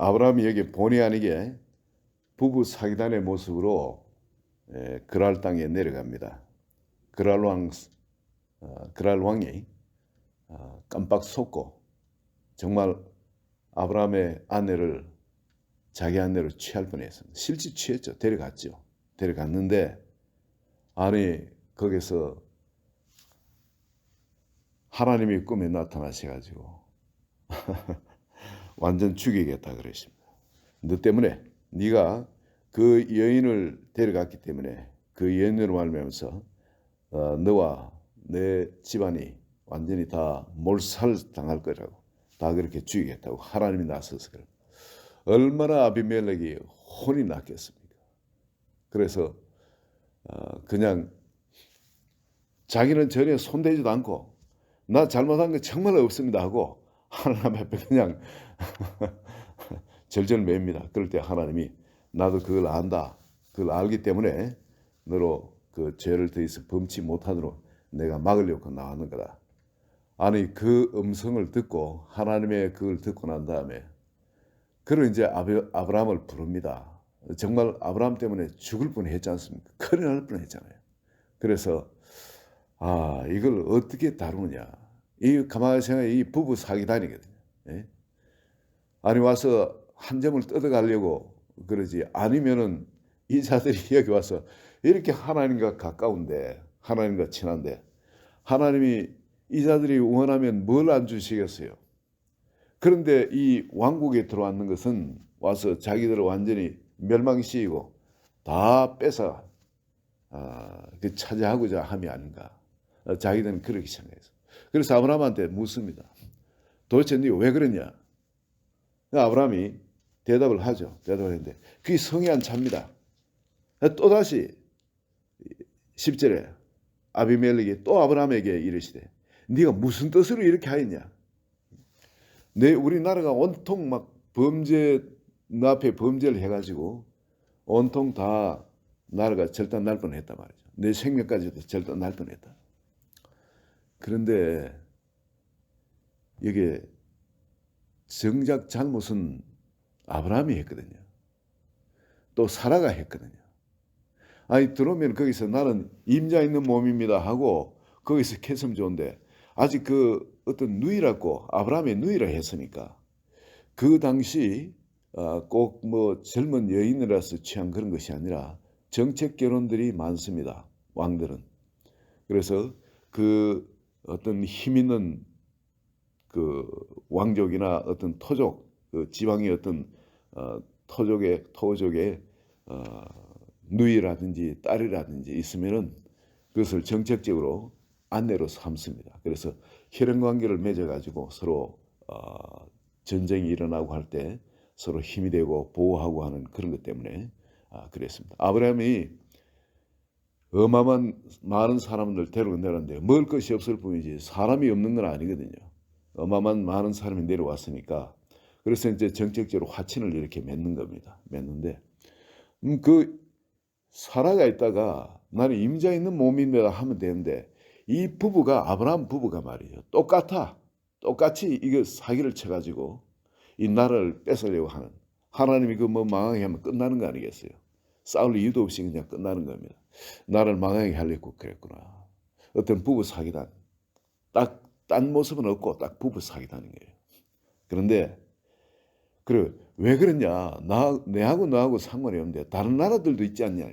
아브라함이 여기 본의 아니게 부부 사기단의 모습으로 그랄 땅에 내려갑니다. 그랄 왕이 깜빡 속고 정말 아브라함의 아내를 자기 아내로 취할 뻔했습니다. 실제 취했죠. 데려갔죠. 데려갔는데 아니 거기서 하나님이 꿈에 나타나셔가지고 완전 죽이겠다 그러십니다. 너 때문에 네가 그 여인을 데려갔기 때문에 그 여인으로 말미암아서 너와 내 집안이 완전히 다 몰살당할 거라고 다 그렇게 죽이겠다고 하나님이 나서서 그래. 얼마나 아비멜렉이 혼이 났겠습니까? 그래서 그냥 자기는 전혀 손대지도 않고 나 잘못한 거 정말 없습니다 하고 하나님 앞에 그냥 절절맵니다. 그럴 때 하나님이 나도 그걸 안다. 그걸 알기 때문에 너로 그 죄를 더 이상 범치 못하도록 내가 막으려고 나왔는 거다. 아니 그 음성을 듣고 하나님의 그걸 듣고 난 다음에 그를 이제 아브라함을 부릅니다. 정말 아브라함 때문에 죽을 뻔했지 않습니까? 큰일 날 뻔했잖아요. 그래서 이걸 어떻게 다루느냐. 이 가만히 생각해 이 부부 사기단이거든요. 예? 아니 와서 한 점을 뜯어가려고 그러지 아니면은 이 자들이 여기 와서 이렇게 하나님과 가까운데 하나님과 친한데 하나님이 이 자들이 원하면 뭘 안 주시겠어요? 그런데 이 왕국에 들어왔는 것은 와서 자기들을 완전히 멸망시키고 다 뺏어 차지하고자 함이 아닌가. 자기들은 그렇게 생각해서. 그래서 아브라함한테 묻습니다. 도대체 네 왜 그러냐? 아브라함이 대답을 하죠. 대답을 했는데 그게 성이 안 찹니다. 또다시 10절에 아비멜렉이 또 아브라함에게 이르시되 네가 무슨 뜻으로 이렇게 하였냐? 우리나라가 온통 막 범죄 너 앞에 범죄를 해가지고 온통 다 나라가 절단 날 뻔했단 말이죠. 내 생명까지도 절단 날 뻔했다. 그런데 이게 정작 잘못은 아브라함이 했거든요. 또 사라가 했거든요. 아니 들어오면 거기서 나는 임자 있는 몸입니다 하고 거기서 캐으면 좋은데 아직 그 어떤 누이라고 아브라함의 누이라 했으니까 그 당시 꼭 뭐 젊은 여인이라서 취한 그런 것이 아니라 정책 결혼들이 많습니다. 왕들은. 그래서 그 어떤 힘 있는 그 왕족이나 어떤 토족, 그 지방의 어떤 토족의 누이라든지 딸이라든지 있으면은 그것을 정책적으로 아내로 삼습니다. 그래서 혈연 관계를 맺어가지고 서로 전쟁이 일어나고 할 때 서로 힘이 되고 보호하고 하는 그런 것 때문에 그랬습니다. 아브라함이 어마어마한 많은 사람들 데리고 내려왔는데 먹을 것이 없을 뿐이지 사람이 없는 건 아니거든요. 어마어마한 많은 사람이 내려왔으니까 그래서 이제 정책적으로 화친을 이렇게 맺는 겁니다. 맺는데 그 사라가 있다가 나는 임자 있는 몸입니다 하면 되는데 이 부부가 아브라함 부부가 말이죠. 똑같이 이거 사기를 쳐가지고 이 나라를 뺏으려고 하는 하나님이 그 뭐 망하게 하면 끝나는 거 아니겠어요? 싸울 이유도 없이 그냥 끝나는 겁니다. 나를 망하게 하려고 그랬구나. 어떤 부부 사기단. 딱 딴 모습은 없고 딱 부부 사기단인 거예요. 그런데 그래 왜 그러냐? 내하고 너하고 상관이 없는데 다른 나라들도 있지 않냐?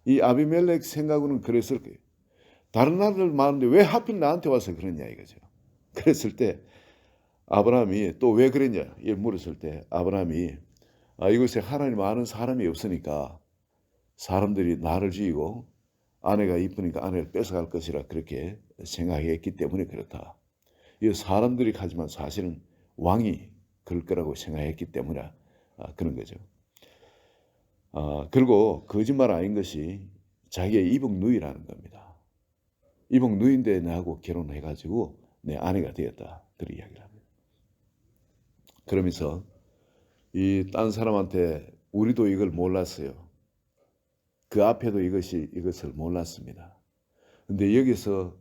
이 아비멜렉 생각으로는 그랬을 거예요. 다른 나라들 많은데 왜 하필 나한테 와서 그러냐 이거죠. 그랬을 때 아브라함이 또 왜 그랬냐 이 물었을 때 아브라함이 이곳에 하나님 아는 사람이 없으니까 사람들이 나를 죽이고 아내가 이쁘니까 아내를 뺏어갈 것이라 그렇게 생각했기 때문에 그렇다. 이 사람들이 하지만 사실은 왕이 그럴 거라고 생각했기 때문에 그런 거죠. 그리고 거짓말 아닌 것이 자기의 이복 누이라는 겁니다. 이복 누이인데 나하고 결혼해가지고 내 아내가 되었다. 그런 이야기를 합니다. 그러면서 이 딴 사람한테 우리도 이걸 몰랐어요. 그 앞에도 이것을 몰랐습니다. 근데 여기서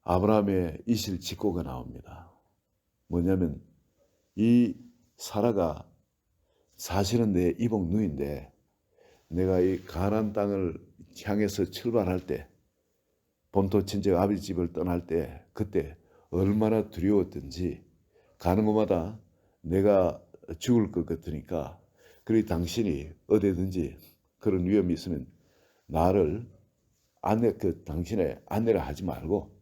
아브라함의 이실직고가 나옵니다. 뭐냐면 이 사라가 사실은 내 이복 누이인데 내가 이 가나안 땅을 향해서 출발할 때 본토 친정 아버지 집을 떠날 때 그때 얼마나 두려웠던지 가는 곳마다 내가 죽을 것 같으니까 그리 당신이 어디든지 그런 위험이 있으면 나를 당신의 아내라 하지 말고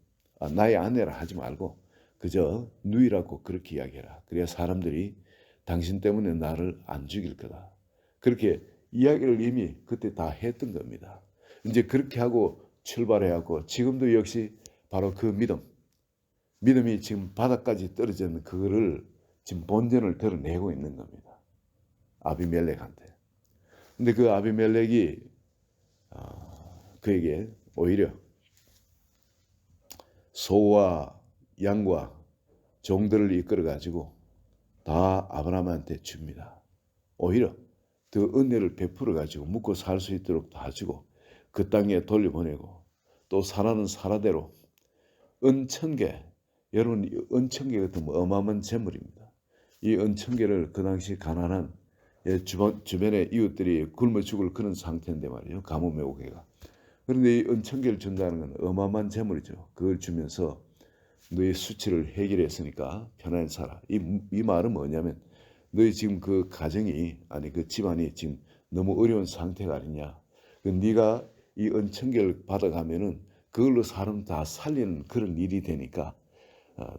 나의 아내라 하지 말고 그저 누이라고 그렇게 이야기해라. 그래야 사람들이 당신 때문에 나를 안 죽일 거다. 그렇게 이야기를 이미 그때 다 했던 겁니다. 이제 그렇게 하고 출발해갖고 지금도 역시 바로 그 믿음이 지금 바닥까지 떨어졌는 그거를 지금 본전을 드러내고 있는 겁니다. 아비멜렉한테. 근데 그 아비멜렉이 그에게 오히려 소와 양과 종들을 이끌어 가지고 다 아브라함한테 줍니다. 오히려 그 은혜를 베풀어 가지고 묵고 살 수 있도록 다 주고 그 땅에 돌려보내고 또 사라는 사라대로 은천개, 여러분 은천개 같은 어마어마한 재물입니다. 이 은천개를 그 당시 가난한 주변의 이웃들이 굶어 죽을 그런 상태인데 말이에요. 가뭄의 오개가. 그런데 이 은천개를 준다는 건 어마어마한 재물이죠. 그걸 주면서 너의 수치를 해결했으니까 편안히 살아. 이 말은 뭐냐면 너희 지금 그 가정이 아니 그 집안이 지금 너무 어려운 상태가 아니냐. 네가 이 은천개를 받아가면은 그걸로 사람 다 살리는 그런 일이 되니까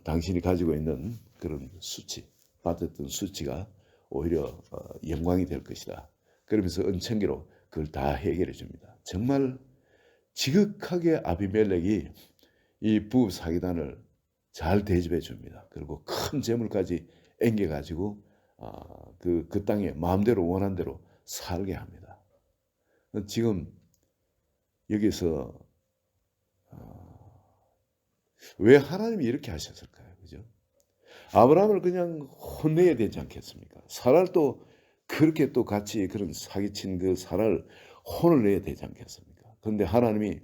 당신이 가지고 있는 그런 수치, 받았던 수치가 오히려 영광이 될 것이다. 그러면서 은천개로 그걸 다 해결해 줍니다. 정말 지극하게 아비멜렉이 이 부부 사기단을 잘 대접해 줍니다. 그리고 큰 재물까지 앵겨가지고 그 땅에 마음대로 원한 대로 살게 합니다. 지금 여기서 왜 하나님이 이렇게 하셨을까요? 그죠? 아브라함을 그냥 혼내야 되지 않겠습니까? 사라를 또 그렇게 또 같이 그런 사기친 그 사라를 혼을 내야 되지 않겠습니까? 그런데 하나님이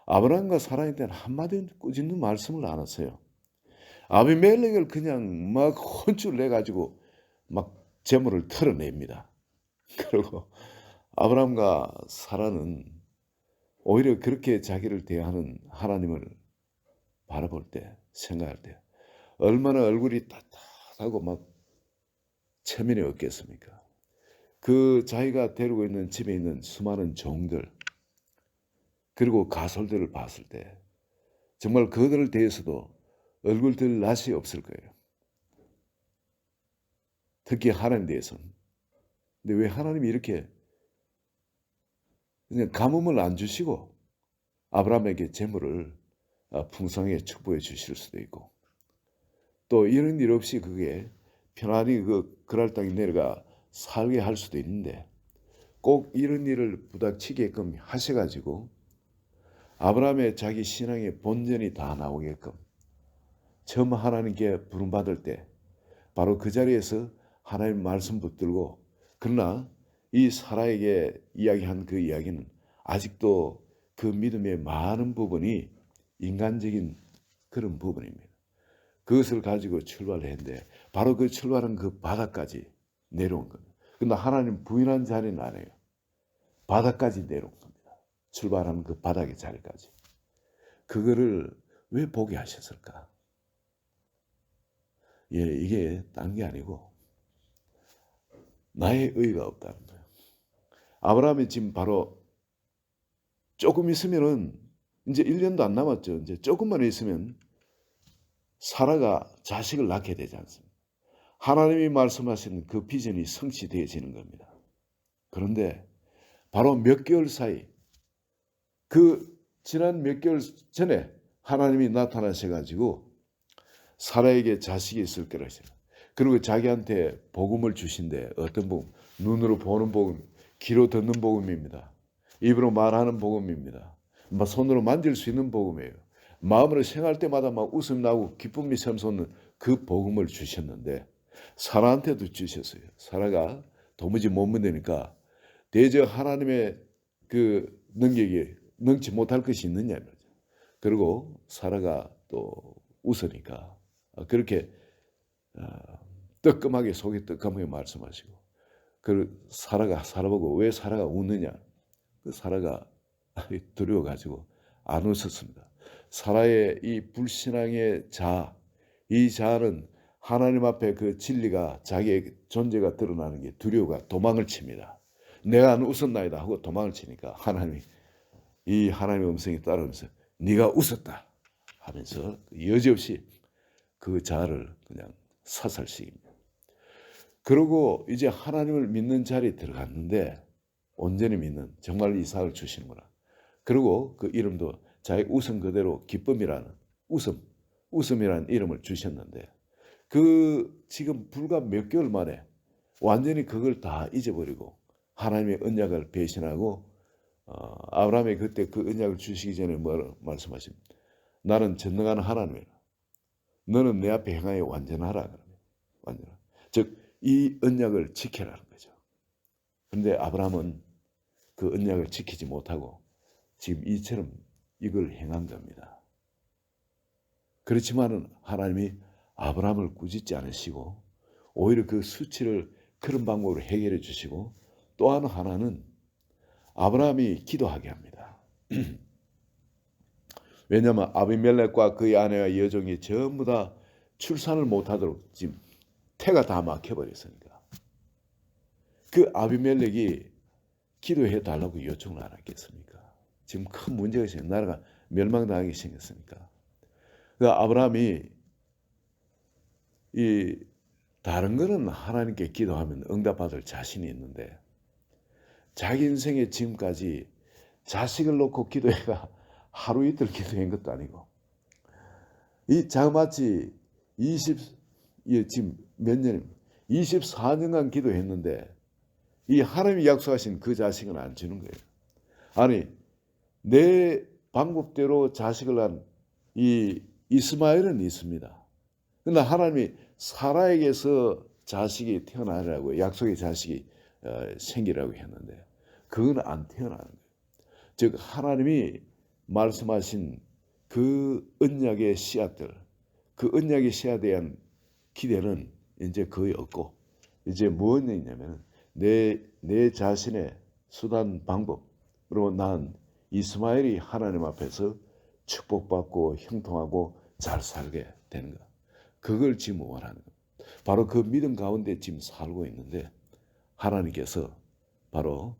아브라함과 사라한테는 한마디 꾸짖는 말씀을 안 하세요. 아비멜렉을 그냥 막 혼쭐 내가지고 막 재물을 털어냅니다. 그리고 아브라함과 사라는 오히려 그렇게 자기를 대하는 하나님을 바라볼 때, 생각할 때 얼마나 얼굴이 따뜻하고 막 체면이 없겠습니까? 그 자기가 데리고 있는 집에 있는 수많은 종들 그리고 가솔들을 봤을 때 정말 그들을 대해서도 얼굴 들 낯이 없을 거예요. 특히 하나님 대해서는. 근데 왜 하나님이 이렇게 그냥 가뭄을 안 주시고 아브라함에게 재물을 풍성하게 축복해 주실 수도 있고 또 이런 일 없이 그게 편안히 그랄 땅에 내려가 살게 할 수도 있는데 꼭 이런 일을 부닥치게끔 하셔가지고 아브라함의 자기 신앙의 본전이 다 나오게끔 처음 하나님께 부름받을 때 바로 그 자리에서 하나님 말씀 붙들고 그러나 이 사라에게 이야기한 그 이야기는 아직도 그 믿음의 많은 부분이 인간적인 그런 부분입니다. 그것을 가지고 출발했는데 바로 그 출발한 그 바닥까지 내려온 겁니다. 그러나 하나님 부인한 자리는 아니에요. 바닥까지 내려온 겁니다. 출발하는 그 바닥의 자리까지. 그거를 왜 보게 하셨을까? 예, 이게 딴 게 아니고 나의 의가 없다는 거예요. 아브라함이 지금 바로 조금 있으면은 이제 1년도 안 남았죠. 이제 조금만 있으면 사라가 자식을 낳게 되지 않습니까? 하나님이 말씀하신 그 비전이 성취되어지는 겁니다. 그런데 바로 몇 개월 사이 그 지난 몇 개월 전에 하나님이 나타나셔가지고 사라에게 자식이 있을 거라 하시라. 그리고 자기한테 복음을 주신대. 어떤 복음? 눈으로 보는 복음, 귀로 듣는 복음입니다. 입으로 말하는 복음입니다. 막 손으로 만질 수 있는 복음이에요. 마음으로 생각할 때마다 막 웃음 나고 기쁨이 샘솟는 그 복음을 주셨는데 사라한테도 주셨어요. 사라가 도무지 못 믿으니까 대저 하나님의 그 능력이 능치 못할 것이 있느냐 말이죠. 그리고 사라가 또 웃으니까 그렇게 뜨끔하게 속이 뜨끔하게 말씀하시고 그 사라가 살아보고 왜 사라가 웃느냐? 그 사라가 두려워가지고 안 웃었습니다. 사라의 이 불신앙의 자아, 이 자아는 하나님 앞에 그 진리가 자기의 존재가 드러나는 게 두려워가 도망을 칩니다. 내가 안 웃었나이다 하고 도망을 치니까 하나님이 이 하나님의 음성이 따라오면서 네가 웃었다 하면서 여지없이 그 자아를 그냥 사살시킵니다. 그러고 이제 하나님을 믿는 자리에 들어갔는데 온전히 믿는 정말 이삭을 주시는구나. 그리고 그 이름도 자기 웃음 그대로 기쁨이라는 웃음이라는 이름을 주셨는데 그 지금 불과 몇 개월 만에 완전히 그걸 다 잊어버리고 하나님의 언약을 배신하고 아브라함이 그때 그 언약을 주시기 전에 뭐 말씀하십니까? 나는 전능한 하나님이라. 너는 내 앞에 행하여 완전하라. 완전하라. 즉 이 언약을 지켜라는 거죠. 그런데 아브라함은 그 언약을 지키지 못하고 지금 이처럼 이걸 행한 겁니다. 그렇지만은 하나님이 아브라함을 꾸짖지 않으시고 오히려 그 수치를 그런 방법으로 해결해 주시고 또 하나는 아브라함이 기도하게 합니다. 왜냐하면 아비멜렉과 그의 아내와 여종이 전부 다 출산을 못하도록 지금 태가 다 막혀버렸으니까 그 아비멜렉이 기도해 달라고 요청을 안 했겠습니까? 지금 큰 문제가 있어요. 나라가 멸망당하게 생겼으니까. 그 아브라함이 이 다른 거는 하나님께 기도하면 응답받을 자신이 있는데 자기 인생에 지금까지 자식을 놓고 기도해가 하루 이틀 기도한 것도 아니고 이 자그마치 지금 몇 년입니까? 24년간 기도했는데 이 하나님이 약속하신 그 자식은 안 주는 거예요. 아니 내 방법대로 자식을 난 이 이스마엘은 있습니다. 그러나 하나님이 사라에게서 자식이 태어나라고 약속의 자식이 생기라고 했는데 그건 안 태어나는 거예요. 즉 하나님이 말씀하신 그 언약의 씨앗들, 그 언약의 씨앗에 대한 기대는 이제 거의 없고 이제 무엇이 있냐면 내 자신의 수단 방법으로 난 이스마엘이 하나님 앞에서 축복받고 형통하고 잘 살게 되는 것. 그걸 지금 원하는 것. 바로 그 믿음 가운데 지금 살고 있는데 하나님께서 바로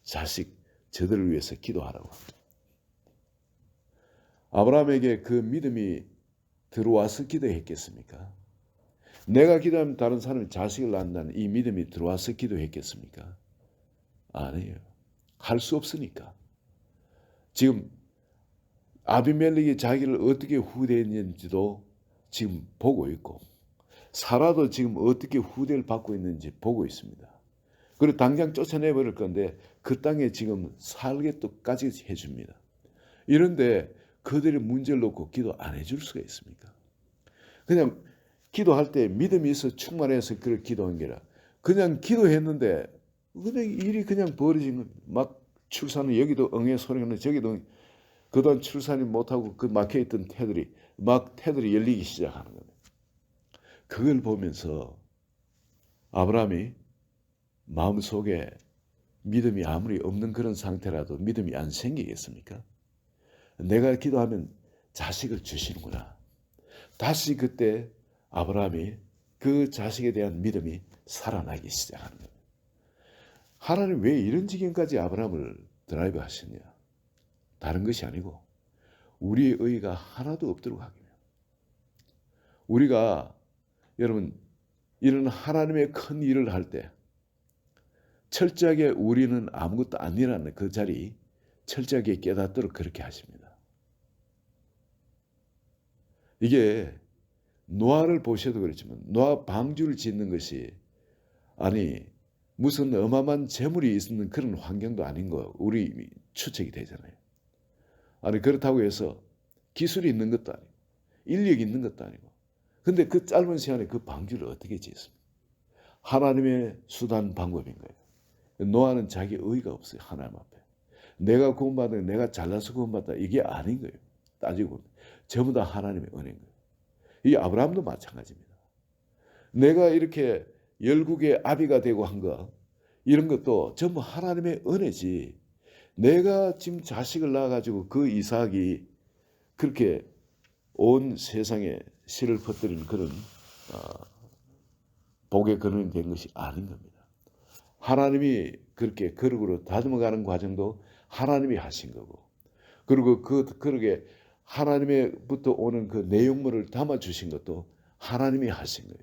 자식 저들을 위해서 기도하라고 합니다. 아브라함에게 그 믿음이 들어와서 기도했겠습니까? 내가 기도하면 다른 사람이 자식을 낳는다는 이 믿음이 들어와서 기도했겠습니까? 아니에요. 할 수 없으니까. 지금 아비멜렉이 자기를 어떻게 후대했는지도 지금 보고 있고 사라도 지금 어떻게 후대를 받고 있는지 보고 있습니다. 그리고 당장 쫓아내버릴 건데 그 땅에 지금 살게까지 해줍니다. 이런데 그들의 문제를 놓고 기도 안 해줄 수가 있습니까? 그냥 기도할 때 믿음이 있어 충만해서 그걸 기도한 게라 그냥 기도했는데 그냥 일이 그냥 벌어진 겁니다. 막 출산은 여기도 응애 소리가 나고 저기도 그동안 출산이 못하고 그 막혀있던 태들이 열리기 시작하는 겁니다. 그걸 보면서 아브라함이 마음속에 믿음이 아무리 없는 그런 상태라도 믿음이 안 생기겠습니까? 내가 기도하면 자식을 주시는구나. 다시 그때 아브라함이 그 자식에 대한 믿음이 살아나기 시작하는 겁니다. 하나님 왜 이런 지경까지 아브라함을 드라이브 하셨냐? 다른 것이 아니고 우리의 의의가 하나도 없도록 하기 위해. 우리가 여러분 이런 하나님의 큰 일을 할 때 철저하게 우리는 아무것도 아니라는 그 자리 철저하게 깨닫도록 그렇게 하십니다. 이게 노아를 보셔도 그렇지만 노아 방주를 짓는 것이 아니 무슨 어마어마한 재물이 있는 그런 환경도 아닌 거 우리 추측이 되잖아요. 아니 그렇다고 해서 기술이 있는 것도 아니고 인력이 있는 것도 아니고 근데 그 짧은 시간에 그 방주를 어떻게 지었습니까? 하나님의 수단 방법인 거예요. 노아는 자기 의의가 없어요. 하나님 앞에. 내가 구원받아 내가 잘나서 구원받다 이게 아닌 거예요. 따지고 전부 다 하나님의 은혜인 거예요. 이 아브라함도 마찬가지입니다. 내가 이렇게 열국의 아비가 되고 한 거, 이런 것도 전부 하나님의 은혜지. 내가 지금 자식을 낳아가지고 그 이삭이 그렇게 온 세상에 씨를 퍼뜨리는 그런 복의 근원이 된 것이 아닌 겁니다. 하나님이 그렇게 거룩으로 다듬어가는 과정도 하나님이 하신 거고, 그리고 그렇게 하나님의부터 오는 그 내용물을 담아주신 것도 하나님이 하신 거예요.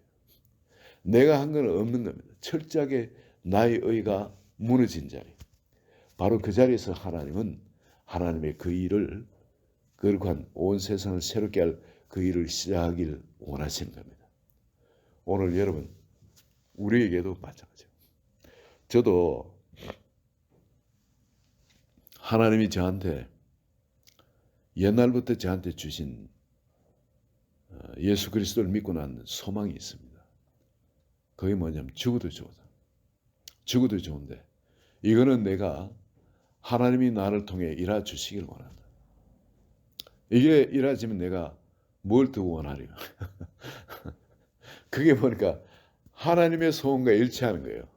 내가 한 건 없는 겁니다. 철저하게 나의 의가 무너진 자리. 바로 그 자리에서 하나님은 하나님의 그 일을, 거룩한 온 세상을 새롭게 할 그 일을 시작하길 원하시는 겁니다. 오늘 여러분, 우리에게도 마찬가지예요. 저도 하나님이 저한테 옛날부터 저한테 주신 예수 그리스도를 믿고 난 소망이 있습니다. 그게 뭐냐면 죽어도 좋다. 죽어도 좋은데 이거는 내가 하나님이 나를 통해 일하 주시길 원한다. 이게 이루어지면 내가 뭘 더 원하려. 그게 보니까 하나님의 소원과 일치하는 거예요.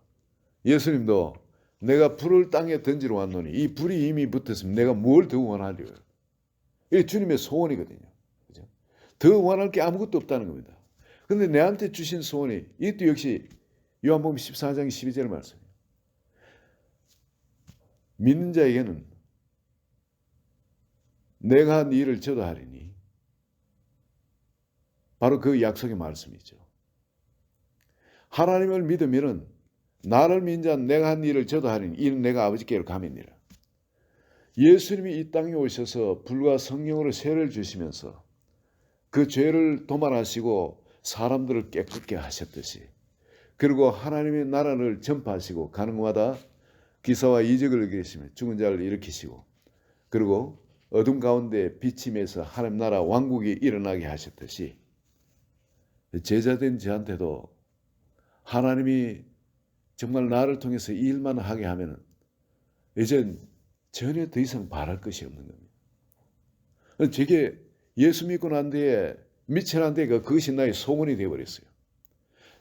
예수님도 내가 불을 땅에 던지러 왔노니 이 불이 이미 붙었으면 내가 뭘 더 원하려. 이게 주님의 소원이거든요. 그죠? 더 원할 게 아무것도 없다는 겁니다. 그런데 내한테 주신 소원이, 이것도 역시 요한복음 14장 12절 말씀이에요. 믿는 자에게는 내가 한 일을 저도 하리니, 바로 그 약속의 말씀이죠. 하나님을 믿으면은 나를 믿는 자는 내가 한 일을 저도 하리니 이는 내가 아버지께로 감이니라. 예수님이 이 땅에 오셔서 불과 성령으로 세례를 주시면서 그 죄를 도말하시고 사람들을 깨끗게 하셨듯이, 그리고 하나님의 나라를 전파하시고 가는 곳마다 기사와 이적을 일으키시며 죽은 자를 일으키시고, 그리고 어둠 가운데 비침에서 하나님 나라 왕국이 일어나게 하셨듯이 제자된 저한테도 하나님이 정말 나를 통해서 이 일만 하게 하면 이젠 전혀 더 이상 바랄 것이 없는 겁니다. 제게 예수 믿고 난 뒤에 미천한 데가 그것이 나의 소원이 되어버렸어요.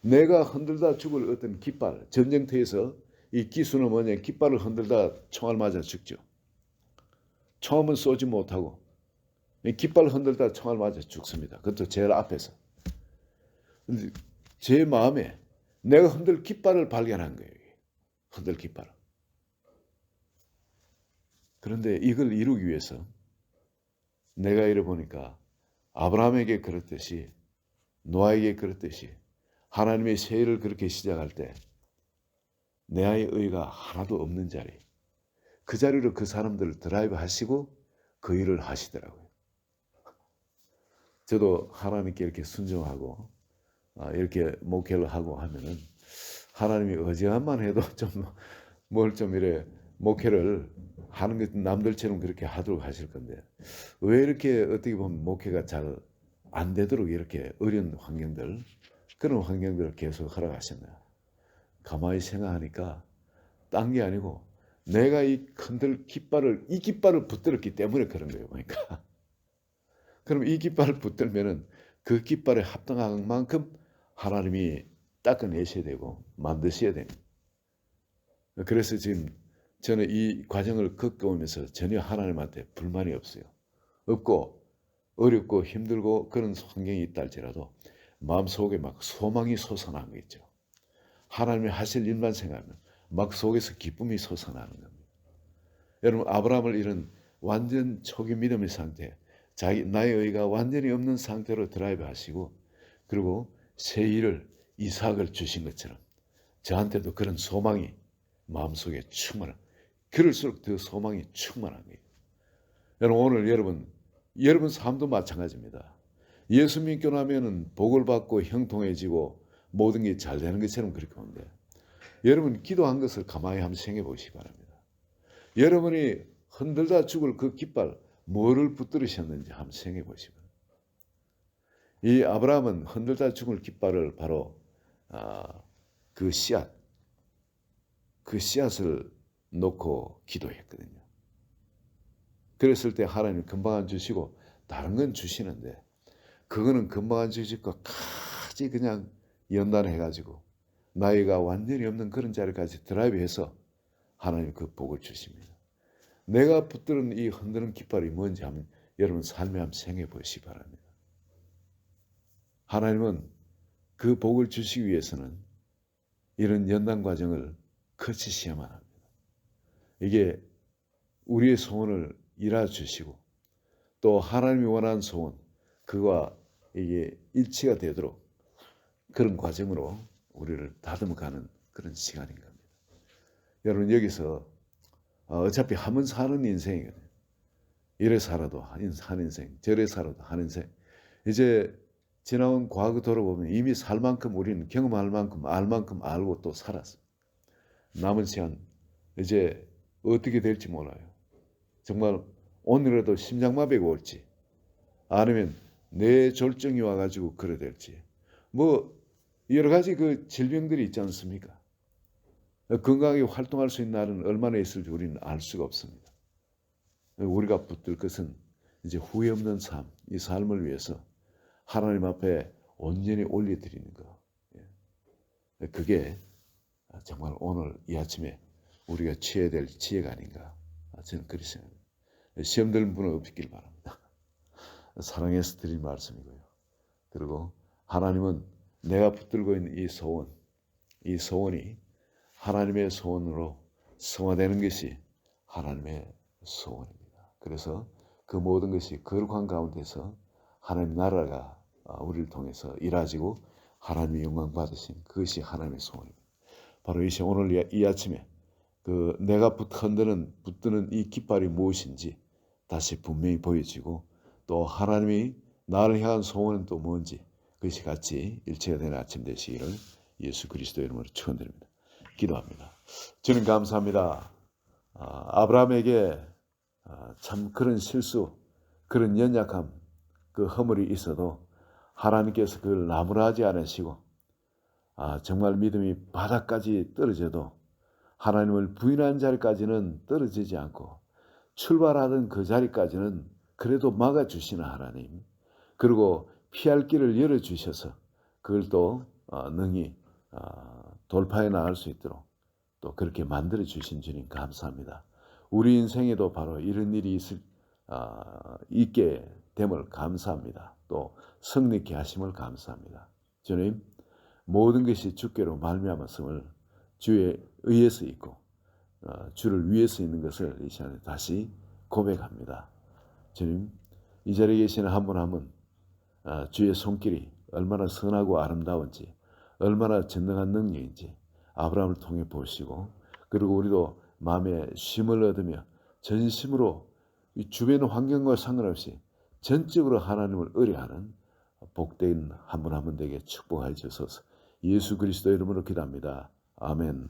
내가 흔들다 죽을 어떤 깃발, 전쟁터에서 이 기수는 뭐냐, 깃발을 흔들다 총알 맞아 죽죠. 총은 쏘지 못하고 깃발을 흔들다 총알 맞아 죽습니다. 그것도 제일 앞에서. 제 마음에 내가 흔들 깃발을 발견한 거예요. 흔들 깃발을. 그런데 이걸 이루기 위해서 내가 이래보니까 아브라함에게 그렇듯이, 노아에게 그렇듯이 하나님의 새 일을 그렇게 시작할 때 내 아이의 의가 하나도 없는 자리, 그 자리로 그 사람들을 드라이브 하시고 그 일을 하시더라고요. 저도 하나님께 이렇게 순종하고 이렇게 목회를 하고 하면은 하나님이 어지간만 해도 좀 이래 목회를 하는 것 남들처럼 그렇게 하도록 하실 건데, 왜 이렇게 어떻게 보면 목회가 잘 안 되도록 이렇게 어려운 환경들, 그런 환경들을 계속 허락하셨나. 가만히 생각하니까 딴 게 아니고 내가 이 깃발을 붙들었기 때문에 그런 거예요. 그러니까 그럼 이 깃발을 붙들면은 그 깃발에 합당한 만큼 하나님이 닦아내셔야 되고 만드셔야 됩니다. 그래서 지금 저는 이 과정을 겪어오면서 전혀 하나님한테 불만이 없어요. 없고 어렵고 힘들고 그런 환경이 있다 할지라도 마음속에 막 소망이 솟아나는 거 있죠. 하나님이 하실 일만 생각하면 막 속에서 기쁨이 솟아나는 겁니다. 여러분, 아브라함을 이런 완전 초기 믿음의 상태, 나의 의가 완전히 없는 상태로 드라이브 하시고, 그리고 새 일을, 이삭을 주신 것처럼 저한테도 그런 소망이 마음속에 충만한, 그럴수록 더 소망이 충만한 거예요. 여러분, 오늘 여러분 삶도 마찬가지입니다. 예수 믿고 나면은 복을 받고 형통해지고 모든 게 잘 되는 것처럼 그렇게 보는데, 여러분 기도한 것을 가만히 한번 생각해 보시기 바랍니다. 여러분이 흔들다 죽을 그 깃발, 뭐를 붙들으셨는지 한번 생각해 보시기 바랍니다. 이 아브라함은 흔들다 죽을 깃발을 바로 그 씨앗을 놓고 기도했거든요. 그랬을 때 하나님 금방 안 주시고 다른 건 주시는데, 그거는 금방 안 주시고 가지 그냥 연단해가지고 나이가 완전히 없는 그런 자리까지 드라이브해서 하나님 그 복을 주십니다. 내가 붙드는 이 흔드는 깃발이 뭔지 하면 여러분 삶에 한번 생각해 보시기 바랍니다. 하나님은 그 복을 주시기 위해서는 이런 연단 과정을 거치셔야만 합니다. 이게 우리의 소원을 이루어 주시고 또 하나님이 원하는 소원 그와 이게 일치가 되도록 그런 과정으로 우리를 다듬어가는 그런 시간인 겁니다. 여러분 여기서 어차피 한 번 사는 인생이거든요. 이래 살아도 한 인생, 저래 살아도 한 인생. 이제 지나온 과거 돌아보면 이미 살 만큼 우리는 경험할 만큼 알 만큼 알고 또 살았어요. 남은 시간 이제 어떻게 될지 몰라요. 정말 오늘이라도 심장마비가 올지 아니면 뇌졸중이 와가지고 그래 될지 뭐 여러 가지 그 질병들이 있지 않습니까? 건강하게 활동할 수 있는 날은 얼마나 있을지 우리는 알 수가 없습니다. 우리가 붙들 것은 이제 후회 없는 삶, 이 삶을 위해서 하나님 앞에 온전히 올려드리는 것. 그게 정말 오늘 이 아침에 우리가 취해야 될 지혜가 아닌가. 저는 그렇게 생각합니다. 시험 들 분은 없길 바랍니다. 사랑해서 드린 말씀이고요. 그리고 하나님은 내가 붙들고 있는 이 소원이 하나님의 소원으로 성화되는 것이 하나님의 소원입니다. 그래서 그 모든 것이 거룩한 가운데서 하나님 나라가 우리를 통해서 이루어지고 하나님의 영광 받으신 그것이 하나님의 소원입니다. 바로 이 시간 오늘 이 아침에 그 내가 붙드는 이 깃발이 무엇인지 다시 분명히 보여지고 또 하나님이 나를 향한 소원은 또 뭔지 그것이 같이 일체가 되는 아침 되시기를 예수 그리스도의 이름으로 축원드립니다. 기도합니다. 주님 감사합니다. 아브라함에게 참 그런 실수, 그런 연약함, 그 허물이 있어도 하나님께서 그걸 나무라지 않으시고 정말 믿음이 바닥까지 떨어져도 하나님을 부인한 자리까지는 떨어지지 않고 출발하던 그 자리까지는 그래도 막아주시는 하나님, 그리고 피할 길을 열어주셔서 그걸 또 능히 돌파해 나갈 수 있도록 또 그렇게 만들어 주신 주님 감사합니다. 우리 인생에도 바로 이런 일이 있게 됨을 감사합니다. 또 성립케 하심을 감사합니다. 주님 모든 것이 주께로 말미암았음을 주의 의해서 있고 주를 위해서 있는 것을 이 시간에 다시 고백합니다. 주님 이 자리에 계시는 한 분 한 분 주의 손길이 얼마나 선하고 아름다운지 얼마나 전능한 능력인지 아브라함을 통해 보시고 그리고 우리도 마음에 쉼을 얻으며 전심으로 이 주변 환경과 상관없이 전적으로 하나님을 의뢰하는 복된 한 분 한 분 되게 축복하여 주소서. 예수 그리스도 이름으로 기도합니다. 아멘.